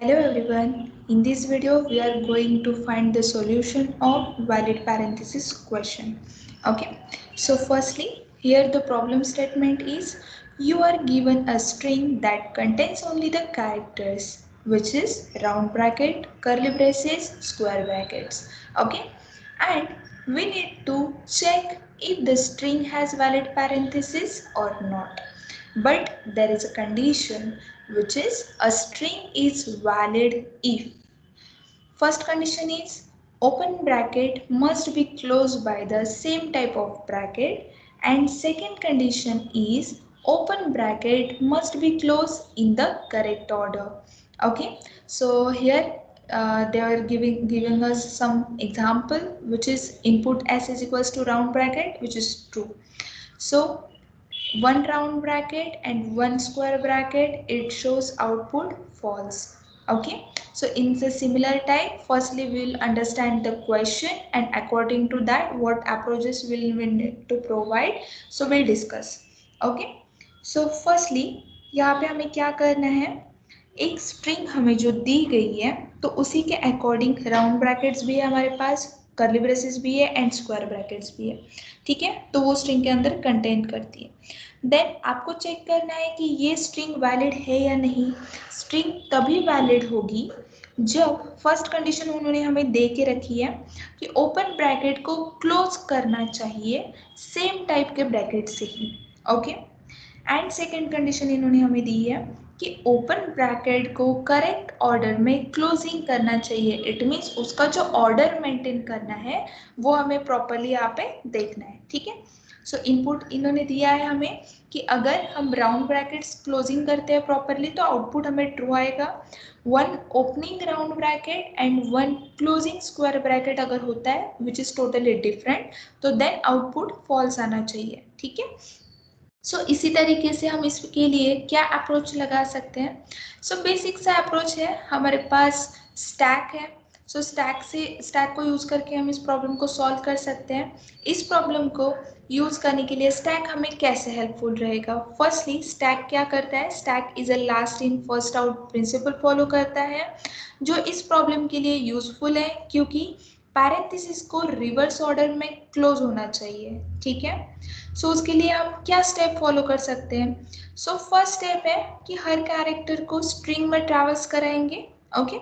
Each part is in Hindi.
Hello everyone. In this video, we are going to find the solution of valid parenthesis question. Okay. So firstly, here the problem statement is you are given a string that contains only the characters, which is round bracket, curly braces, square brackets. Okay. And we need to check if the string has valid parenthesis or not. But there is a condition, which is a string is valid if first condition is open bracket must be closed by the same type of bracket, and second condition is open bracket must be closed in the correct order. Okay, so here they are giving us some example, which is input s is equals to round bracket, which is true. So one round bracket and one square bracket, it shows output false. Okay, so in the similar type, firstly we will understand the question, and according to that what approaches will we need to provide, so we'll discuss. Okay, so firstly यहाँ पे हमें क्या करना है, एक स्ट्रिंग हमें जो दी गई है तो उसी के अकॉर्डिंग राउंड ब्रैकेट्स भी है हमारे पास, कर्ली ब्रेसेस भी है एंड स्क्वायर ब्रैकेट्स भी है. ठीक है, तो वो स्ट्रिंग के अंदर कंटेन करती है. देन आपको चेक करना है कि ये स्ट्रिंग वैलिड है या नहीं. स्ट्रिंग तभी वैलिड होगी जब फर्स्ट कंडीशन उन्होंने हमें दे के रखी है कि ओपन ब्रैकेट को क्लोज करना चाहिए सेम टाइप के ब्रैकेट से ही. ओके, एंड सेकेंड कंडीशन इन्होंने हमें दी है कि ओपन ब्रैकेट को करेक्ट ऑर्डर में क्लोजिंग करना चाहिए. इट मीन्स उसका जो ऑर्डर मेंटेन करना है वो हमें प्रॉपरली यहाँ पे देखना है. ठीक है, सो इनपुट इन्होंने दिया है हमें कि अगर हम राउंड ब्रैकेट्स क्लोजिंग करते हैं प्रॉपरली तो आउटपुट हमें ट्रू आएगा. One opening round bracket and one closing square bracket अगर होता है विच इज टोटली डिफरेंट, तो देन आउटपुट फॉल्स आना चाहिए. ठीक है, सो इसी तरीके से हम इसके लिए क्या अप्रोच लगा सकते हैं. सो बेसिक सा अप्रोच है, हमारे पास स्टैक है. सो स्टैक को यूज़ करके हम इस प्रॉब्लम को सॉल्व कर सकते हैं. इस प्रॉब्लम को यूज़ करने के लिए स्टैक हमें कैसे हेल्पफुल रहेगा. फर्स्टली स्टैक क्या करता है, stack is a last in first out principle follow करता है, जो इस प्रॉब्लम के लिए यूजफुल है क्योंकि पैरेंथेसिस को रिवर्स ऑर्डर में क्लोज होना चाहिए. ठीक है, सो उसके लिए हम क्या स्टेप फॉलो कर सकते हैं. सो फर्स्ट स्टेप है कि हर कैरेक्टर को स्ट्रिंग में ट्रैवर्स कराएंगे. ओके,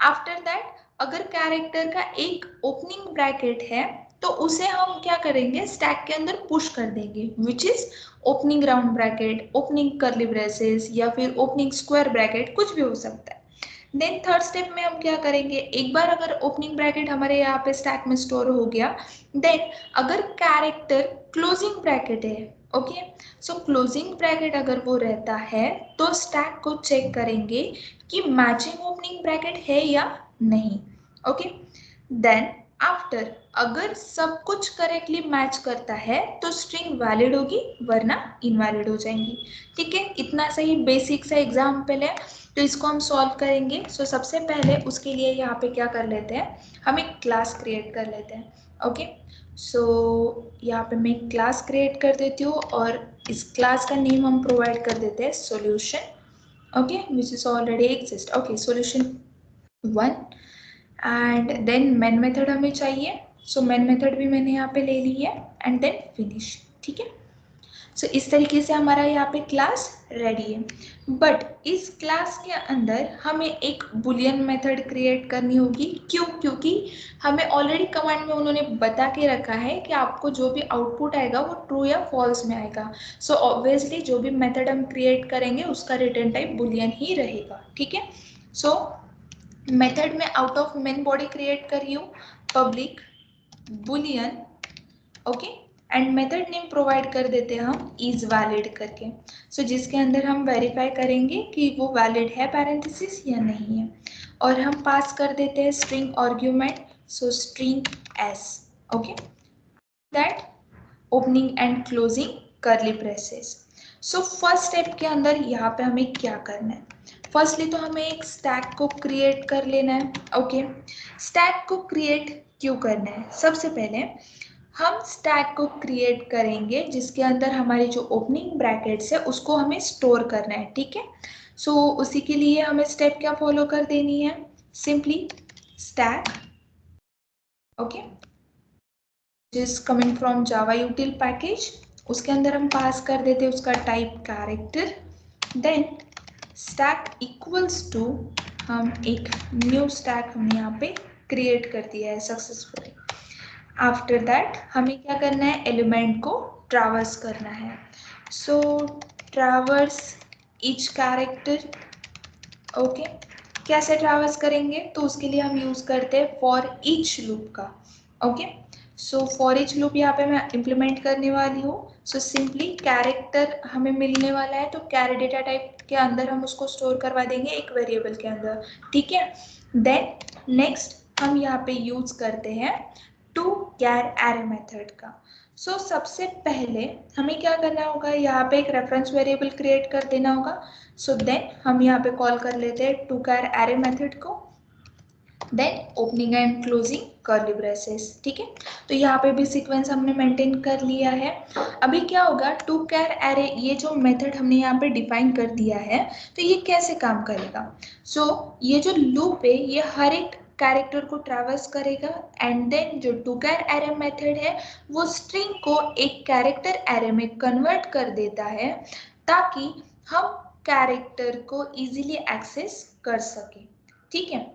आफ्टर दैट अगर कैरेक्टर का एक ओपनिंग ब्रैकेट है तो उसे हम क्या करेंगे, स्टैक के अंदर पुश कर देंगे, which is opening round bracket, opening curly braces या फिर ओपनिंग स्क्वायर ब्रैकेट, कुछ भी हो सकता है. देन थर्ड स्टेप में हम क्या करेंगे, एक बार अगर ओपनिंग ब्रैकेट हमारे यहाँ पे स्टैक में स्टोर हो गया, देन अगर कैरेक्टर क्लोजिंग ब्रैकेट है, ओके, सो क्लोजिंग ब्रैकेट अगर वो रहता है तो स्टैक को चेक करेंगे कि मैचिंग ओपनिंग ब्रैकेट है या नहीं. ओके, देन आफ्टर अगर सब कुछ करेक्टली मैच करता है तो स्ट्रिंग वैलिड होगी, वरना इनवैलिड हो जाएंगी. ठीक है, इतना सही बेसिक सा एग्जाम्पल है, तो इसको हम सॉल्व करेंगे. सो सबसे पहले उसके लिए यहाँ पे क्या कर लेते हैं, हम एक क्लास क्रिएट कर लेते हैं. ओके, सो यहाँ पे मैं एक क्लास क्रिएट कर देती हूँ और इस क्लास का नेम हम प्रोवाइड कर देते हैं solution. Okay, which is already exist. Okay, solution 1 and then main method हमें चाहिए. सो मेन मेथड भी मैंने यहाँ पे ले ली है एंड देन फिनिश. ठीक है, सो इस तरीके से हमारा यहाँ पे क्लास रेडी है. बट इस क्लास के अंदर हमें एक बुलियन मेथड क्रिएट करनी होगी. क्यों, क्योंकि हमें ऑलरेडी कमांड में उन्होंने बता के रखा है कि आपको जो भी आउटपुट आएगा वो ट्रू या फॉल्स में आएगा. सो ऑब्वियसली जो भी मेथड हम क्रिएट करेंगे उसका रिटर्न टाइप बुलियन ही रहेगा. ठीक है, सो मेथड में out of main body create करी हूँ public Boolean. Okay, and method name provide कर देते हैं हम इज वैलिड करके. सो जिसके अंदर हम वेरीफाई करेंगे कि वो वैलिड है पैरेंथेसिस या नहीं है. और हम पास कर देते हैं string argument, so string S. Okay, that opening and closing curly braces. So first step के अंदर यहाँ पे हमें क्या करना है, फर्स्टली तो हमें एक स्टैक को क्रिएट कर लेना है. ओके, स्टैक को क्रिएट क्यों करना है, सबसे पहले हम स्टैक को क्रिएट करेंगे जिसके अंदर हमारी जो ओपनिंग ब्रैकेट्स है उसको हमें स्टोर करना है. ठीक है, सो उसी के लिए हमें स्टेप क्या फॉलो कर देनी है, सिंपली स्टैक, ओके, जिस coming from Java util package, उसके अंदर हम पास कर देते हैं उसका type character, then stack equals to, हम एक न्यू स्टैक हमने यहाँ पे क्रिएट कर दिया है सक्सेसफुली। आफ्टर दैट हमें क्या करना है, एलिमेंट को ट्रैवर्स करना है। सो ट्रैवर्स ईच कैरेक्टर, ओके, कैसे ट्रैवर्स करेंगे, तो उसके लिए हम यूज करते हैं फॉर ईच लूप का, okay. So for each loop यहाँ पे मैं इम्प्लीमेंट करने वाली हूँ। सो सिंपली कैरेक्टर हमें मिलने वाला है, तो कैर डेटा टाइप के अंदर हम उसको स्टोर करवा देंगे एक वेरिएबल के अंदर, ठीक है। देन नेक्स्ट हम यहाँ पे यूज करते हैं टू कैर एरे मेथड का। सो सबसे पहले हमें क्या करना होगा, यहाँ पे एक रेफरेंस वेरिएबल क्रिएट कर देना होगा। सो देन हम यहाँ पे कॉल कर लेते हैं टू कैर एरे मेथड को, then opening and closing curly braces, ठीक है। तो यहाँ पे भी सीक्वेंस हमने मेंटेन कर लिया है। अभी क्या होगा, टू कैर एरे ये जो मेथड हमने यहाँ पे डिफाइन कर दिया है, तो ये कैसे काम करेगा। सो ये जो लूप है ये हर एक कैरेक्टर को ट्रैवर्स करेगा, एंड देन जो टू कैर एरे मेथड है वो स्ट्रिंग को एक कैरेक्टर एरे में कन्वर्ट कर देता है, ताकि हम कैरेक्टर को इजीली एक्सेस कर सके, ठीक है।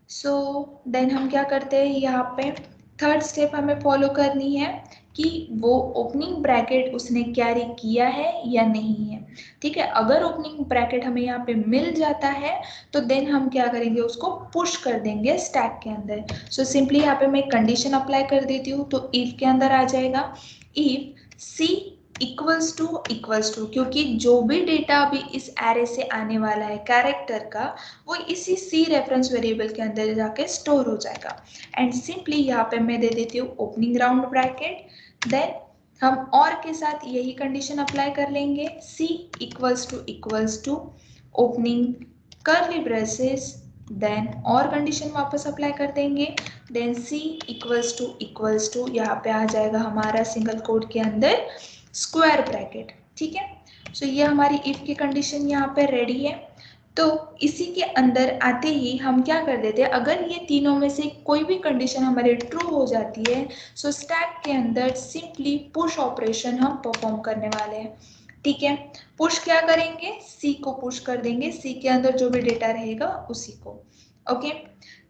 सो देन हम क्या करते हैं, यहाँ पे थर्ड स्टेप हमें फॉलो करनी है कि वो ओपनिंग ब्रैकेट उसने कैरी किया है या नहीं है, ठीक है। अगर ओपनिंग ब्रैकेट हमें यहाँ पे मिल जाता है, तो देन हम क्या करेंगे, उसको पुश कर देंगे स्टैक के अंदर। सो सिंपली यहाँ पे मैं कंडीशन अप्लाई कर देती हूँ, तो इफ के अंदर आ जाएगा, इफ सी इक्वल्स टू, क्योंकि जो भी डेटा अभी इस एरे से आने वाला है कैरेक्टर का, वो इसी सी रेफरेंस वेरिएबल के अंदर जाके स्टोर हो जाएगा। एंड सिंपली यहाँ पे मैं दे देती हूँ ओपनिंग राउंड ब्रैकेट, देन हम और के साथ यही कंडीशन अप्लाई कर लेंगे, C equals to opening curly braces, then और कंडीशन वापस अप्लाई कर देंगे, देन सी इक्वल्स टू यहाँ पे आ जाएगा हमारा सिंगल कोड के अंदर स्क्वायर ब्रैकेट, ठीक है। सो ये हमारी इफ की कंडीशन यहाँ पे रेडी है। तो इसी के अंदर आते ही हम क्या कर देते हैं, अगर ये तीनों में से कोई भी कंडीशन हमारे ट्रू हो जाती है, सो स्टैक के अंदर सिंपली पुश ऑपरेशन हम परफॉर्म करने वाले हैं, ठीक है। पुश क्या करेंगे, सी को पुश कर देंगे, सी के अंदर जो भी डेटा रहेगा उसी को, ओके।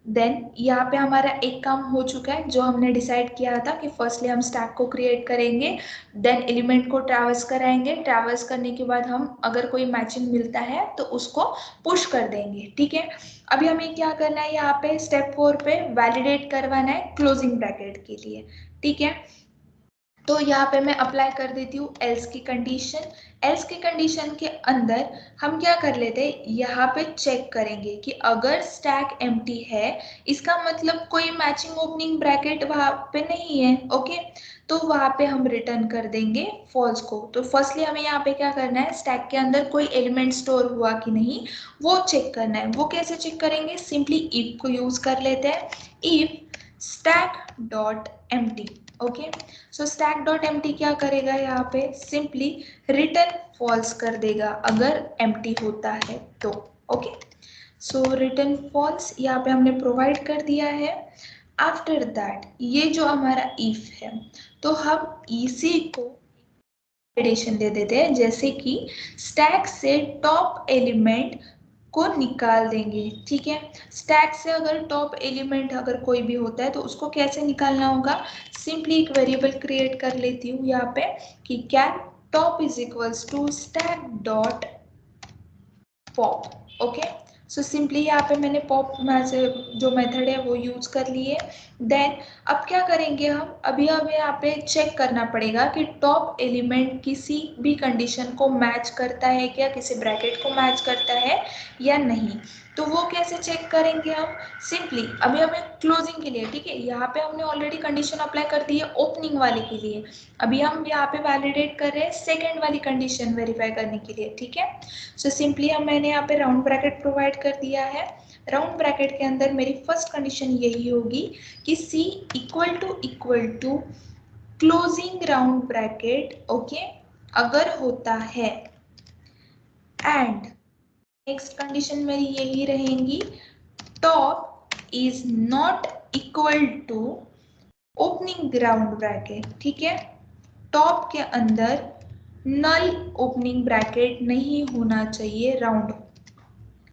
देन यहाँ पे हमारा एक काम हो चुका है, जो हमने डिसाइड किया था कि फर्स्टली हम स्टैक को क्रिएट करेंगे, देन एलिमेंट को ट्रैवर्स कराएंगे, ट्रैवर्स करने के बाद हम अगर कोई मैचिंग मिलता है तो उसको पुश कर देंगे, ठीक है। अभी हमें क्या करना है, यहाँ पे स्टेप 4 पे वैलिडेट करवाना है क्लोजिंग ब्रैकेट के लिए, ठीक है। तो यहाँ पे मैं अप्लाई कर देती हूँ एल्स की कंडीशन। एल्स की कंडीशन के अंदर हम क्या कर लेते हैं, यहाँ पे चेक करेंगे कि अगर स्टैक एम्प्टी है, इसका मतलब कोई मैचिंग ओपनिंग ब्रैकेट वहाँ पे नहीं है, ओके। तो वहाँ पे हम रिटर्न कर देंगे फॉल्स को। तो फर्स्टली हमें यहाँ पे क्या करना है, स्टैक के अंदर कोई एलिमेंट स्टोर हुआ कि नहीं वो चेक करना है। वो कैसे चेक करेंगे, सिंपली इफ को यूज कर लेते हैं, if stack dot empty, okay. So stack dot empty क्या करेगा, यहाँ पे सिंपली रिटर्न फॉल्स कर देगा अगर एम्प्टी होता है तो, ओके। सो रिटर्न फॉल्स यहाँ पे हमने प्रोवाइड कर दिया है। आफ्टर दैट ये जो हमारा इफ है, तो हम इसी को वैलिडेशन दे देते हैं, जैसे कि स्टैक से टॉप एलिमेंट को निकाल देंगे, ठीक है। स्टैक से अगर टॉप एलिमेंट अगर कोई भी होता है तो उसको कैसे निकालना होगा, सिंपली एक वेरिएबल क्रिएट कर लेती हूँ यहाँ पे कि cat top is equals to stack dot pop, okay. So simply यहाँ पे मैंने पॉप जो मेथड है वो यूज कर लिए। देन अब क्या करेंगे हम, अभी हमें यहाँ पे चेक करना पड़ेगा कि टॉप एलिमेंट किसी भी कंडीशन को मैच करता है क्या, किसी ब्रैकेट को मैच करता है या नहीं। तो वो कैसे चेक करेंगे हम, सिंपली अभी हमें क्लोजिंग के लिए, ठीक है, यहाँ पे हमने ऑलरेडी कंडीशन अप्लाई कर दी है ओपनिंग वाले के लिए, अभी हम यहाँ पे वैलिडेट कर रहे हैं सेकेंड वाली कंडीशन वेरीफाई करने के लिए, ठीक है। सो सिंपली हम मैंने यहाँ पे राउंड ब्रैकेट प्रोवाइड कर दिया है। राउंड ब्रैकेट के अंदर मेरी फर्स्ट कंडीशन यही होगी कि C equal to closing round bracket, okay, अगर होता है एंड नेक्स्ट कंडीशन मेरी यही रहेंगी, top is not equal to opening round bracket, ठीक है। टॉप के अंदर नल ओपनिंग ब्रैकेट नहीं होना चाहिए राउंड,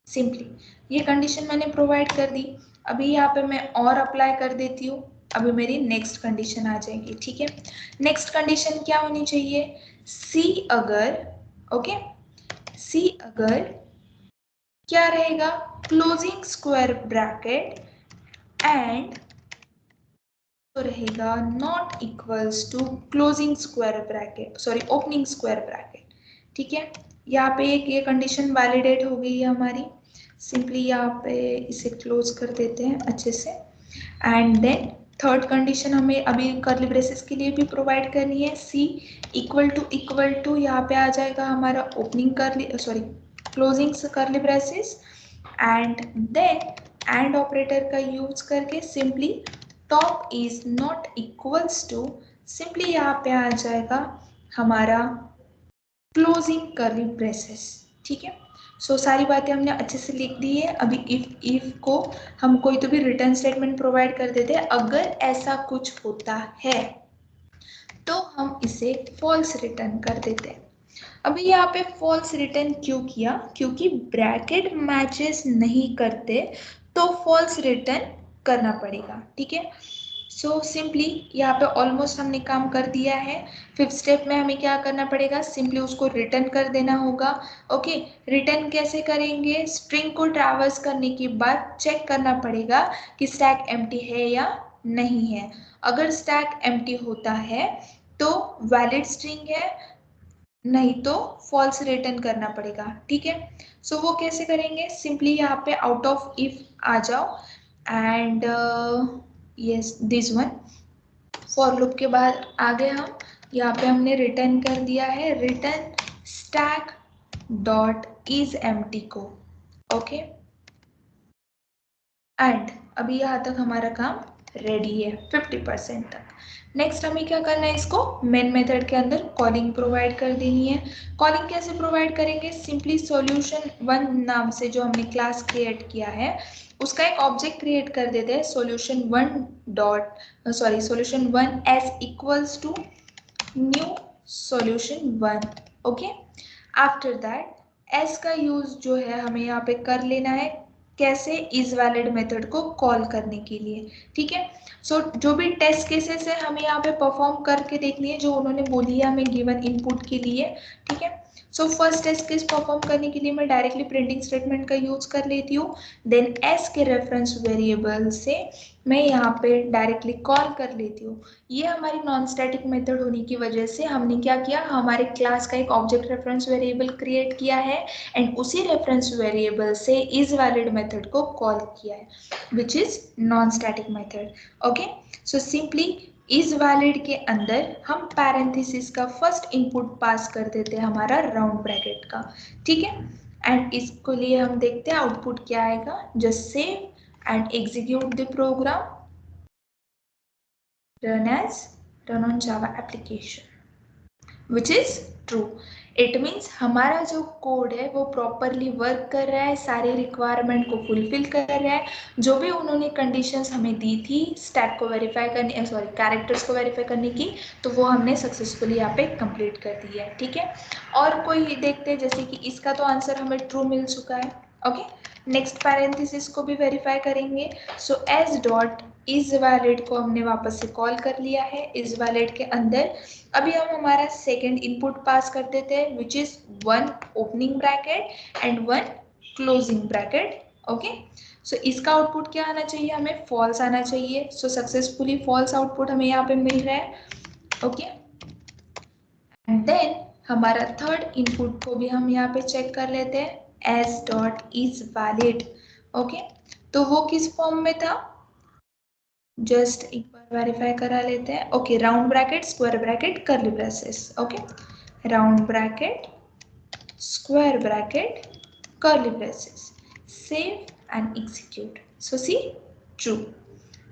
सिंपली ये कंडीशन मैंने प्रोवाइड कर दी। अभी यहाँ पे मैं और अप्लाई कर देती हूँ। अभी मेरी नेक्स्ट कंडीशन आ जाएगी, ठीक है। नेक्स्ट कंडीशन क्या होनी चाहिए, सी अगर, ओके, सी अगर क्या रहेगा, क्लोजिंग स्क्वायर ब्रैकेट एंड तो रहेगा not equals to closing square bracket, sorry opening square bracket, ठीक है। यहाँ पे एक ये कंडीशन वैलिडेट हो गई है हमारी। सिंपली यहाँ पे इसे क्लोज कर देते हैं अच्छे से। एंड देन थर्ड कंडीशन हमें अभी कर्ली ब्रेसेस के लिए भी प्रोवाइड करनी है, सी इक्वल टू यहाँ पे आ जाएगा हमारा opening curly, sorry closing curly braces, and then and operator का यूज करके simply top is not equals to, simply यहाँ पे आ जाएगा हमारा क्लोजिंग कर्ली ब्रेसेस, ठीक है। सो सारी बातें हमने अच्छे से लिख दी है। अभी इफ को हम कोई तो भी रिटर्न स्टेटमेंट प्रोवाइड कर देते हैं, अगर ऐसा कुछ होता है तो हम इसे फॉल्स रिटर्न कर देते हैं। अभी यहाँ पे फॉल्स रिटर्न क्यों किया, क्योंकि ब्रैकेट मैचेस नहीं करते तो फॉल्स रिटर्न करना पड़ेगा, ठीक है। सो सिंपली यहाँ पे ऑलमोस्ट हमने काम कर दिया है। फिफ्थ स्टेप में हमें क्या करना पड़ेगा, सिंपली उसको रिटर्न कर देना होगा। ओके, रिटर्न कैसे करेंगे, स्ट्रिंग को ट्रैवर्स करने के बाद चेक करना पड़ेगा कि स्टैक एम्प्टी है या नहीं है। अगर स्टैक एम्प्टी होता है तो वैलिड स्ट्रिंग है, नहीं तो फॉल्स रिटर्न करना पड़ेगा, ठीक है। सो वो कैसे करेंगे, सिंपली यहाँ पे आउट ऑफ इफ आ जाओ and yes this one, for loop के बाद आगे हम यहाँ पे हमने रिटर्न कर दिया है, return stack dot is empty को, ओके। एंड अभी यहाँ तक हमारा काम रेडी है 50% तक। नेक्स्ट हमें क्या करना है, इसको मेन मेथड के अंदर कॉलिंग प्रोवाइड कर देनी है। कॉलिंग कैसे प्रोवाइड करेंगे, सिंपली सॉल्यूशन वन नाम से जो हमने क्लास क्रिएट किया है उसका एक ऑब्जेक्ट क्रिएट कर देते हैं, solution one dot sorry solution one s equals to new solution one, okay. After that s का यूज जो है हमें यहाँ पे कर लेना है, कैसे, इज वैलिड मेथड को कॉल करने के लिए, ठीक है। सो जो भी टेस्ट केसेस है हमें यहाँ पे परफॉर्म करके देखनी है जो उन्होंने बोली है हमें गिवन इनपुट के लिए, ठीक है। So first test case perform करने के लिए मैं डायरेक्टली प्रिंटिंग स्टेटमेंट का यूज कर लेती हूँ। देन एस के रेफरेंस वेरिएबल से मैं यहाँ पे डायरेक्टली कॉल कर लेती हूँ। ये हमारी नॉन स्टैटिक मेथड होने की वजह से हमने क्या किया, हमारे क्लास का एक ऑब्जेक्ट रेफरेंस वेरिएबल क्रिएट किया है एंड उसी रेफरेंस वेरिएबल से इज वैलिड मेथड को कॉल किया है, which is non static method, okay. So simply is valid के अंदर हम पैरेंथेसिस का फर्स्ट इनपुट पास कर देते हैं हमारा राउंड ब्रैकेट का, ठीक है। एंड इसको लिए हम देखते हैं आउटपुट क्या आएगा, just save and execute the program, run on Java application, which is true. It means हमारा जो कोड है वो प्रॉपरली वर्क कर रहा है, सारे रिक्वायरमेंट को फुलफिल कर रहा है। जो भी उन्होंने कंडीशंस हमें दी थी स्टैक को वेरीफाई करने, सॉरी कैरेक्टर्स को वेरीफाई करने की, तो वो हमने सक्सेसफुली यहाँ पे कंप्लीट कर दी है, ठीक है। और कोई देखते हैं, जैसे कि इसका तो आंसर हमें ट्रू मिल चुका है, ओके। नेक्स्ट पैरेंथेसिस को भी वेरीफाई करेंगे। So s dot is valid को हमने वापस से कॉल कर लिया है, इज वैलिड के अंदर अभी हम हमारा सेकेंड इनपुट पास कर देते हैं, which is one opening bracket and one closing bracket, okay. So इसका आउटपुट क्या आना चाहिए, हमें फॉल्स आना चाहिए। सो सक्सेसफुली फॉल्स आउटपुट हमें यहाँ पे मिल रहा है, ओके। एंड देन हमारा थर्ड इनपुट को भी हम यहाँ पे चेक कर लेते हैं, S dot is valid, okay. तो वो किस फॉर्म में था, जस्ट एक बार वेरीफाई करा लेते हैं, okay. Round bracket square bracket curly braces, okay. Round bracket square bracket curly braces, save and execute. So see true,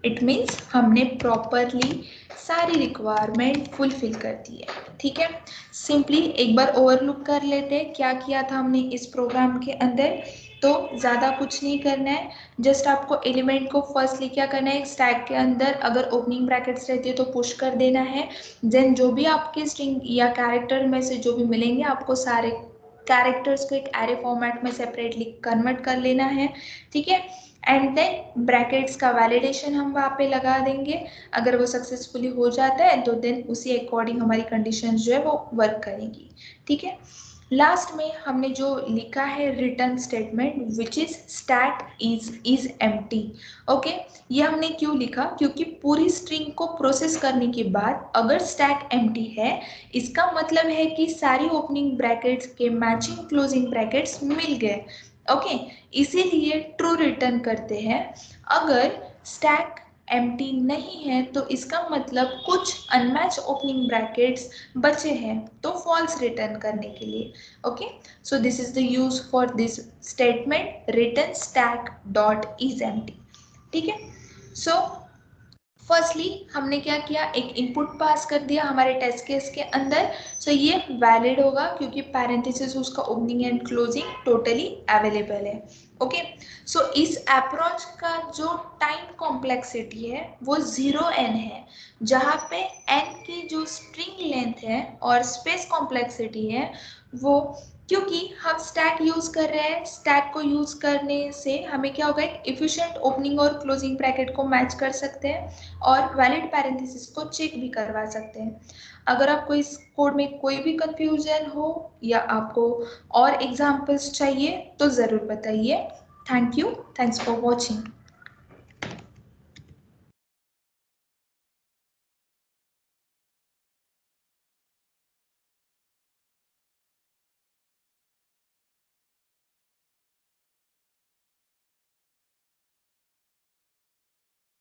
it means हमने प्रॉपरली सारी रिक्वायरमेंट फुलफिल कर दी है, ठीक है। सिंपली एक बार ओवरलुक कर लेते हैं क्या किया था हमने इस प्रोग्राम के अंदर। तो ज़्यादा कुछ नहीं करना है, जस्ट आपको एलिमेंट को फर्स्टली क्या करना है, स्टैक के अंदर अगर ओपनिंग ब्रैकेट्स रहती है तो पुश कर देना है। देन जो भी आपके स्ट्रिंग या कैरेक्टर में से जो भी मिलेंगे आपको सारे कैरेक्टर्स को एक एरे फॉर्मेट में सेपरेटली कन्वर्ट कर लेना है, ठीक है। एंड देन ब्रैकेट्स का वैलिडेशन हम वहाँ पे लगा देंगे। अगर वो सक्सेसफुली हो जाता है तो देन उसी अकॉर्डिंग हमारी कंडीशन जो है वो वर्क करेगी, ठीक है। लास्ट में हमने जो लिखा है return statement which is stack is empty. Okay, ये हमने क्यों लिखा, क्योंकि पूरी स्ट्रिंग को प्रोसेस करने के बाद अगर स्टैक एम्प्टी है इसका मतलब है कि सारी ओपनिंग ब्रैकेट्स के मैचिंग क्लोजिंग ब्रैकेट्स मिल गए। ओके, इसीलिए ट्रू रिटर्न करते हैं। अगर स्टैक एम्प्टी नहीं है तो इसका मतलब कुछ अनमैच ओपनिंग ब्रैकेट्स बचे हैं, तो फॉल्स रिटर्न करने के लिए। Okay, so this is the use for this statement return stack dot is empty, ठीक है। सो फर्स्टली हमने क्या किया, एक इनपुट पास कर दिया हमारे टेस्ट केस के अंदर। सो ये वैलिड होगा क्योंकि पैरेंथेसिस उसका opening and closing totally available है। ओके, सो इस अप्रोच का जो टाइम कॉम्प्लेक्सिटी है वो 0n है, जहाँ पे n की जो स्ट्रिंग लेंथ है और स्पेस कॉम्प्लेक्सिटी है वो, क्योंकि हम स्टैक यूज कर रहे हैं, स्टैक को यूज करने से हमें क्या होगा, एक इफिशिएंट ओपनिंग और क्लोजिंग ब्रैकेट को मैच कर सकते हैं और वैलिड पैरेंथेसिस को चेक भी करवा सकते हैं। अगर आपको इस कोड में कोई भी कंफ्यूजन हो या आपको और एग्जांपल्स चाहिए तो ज़रूर बताइए। Thank you, thanks for watching.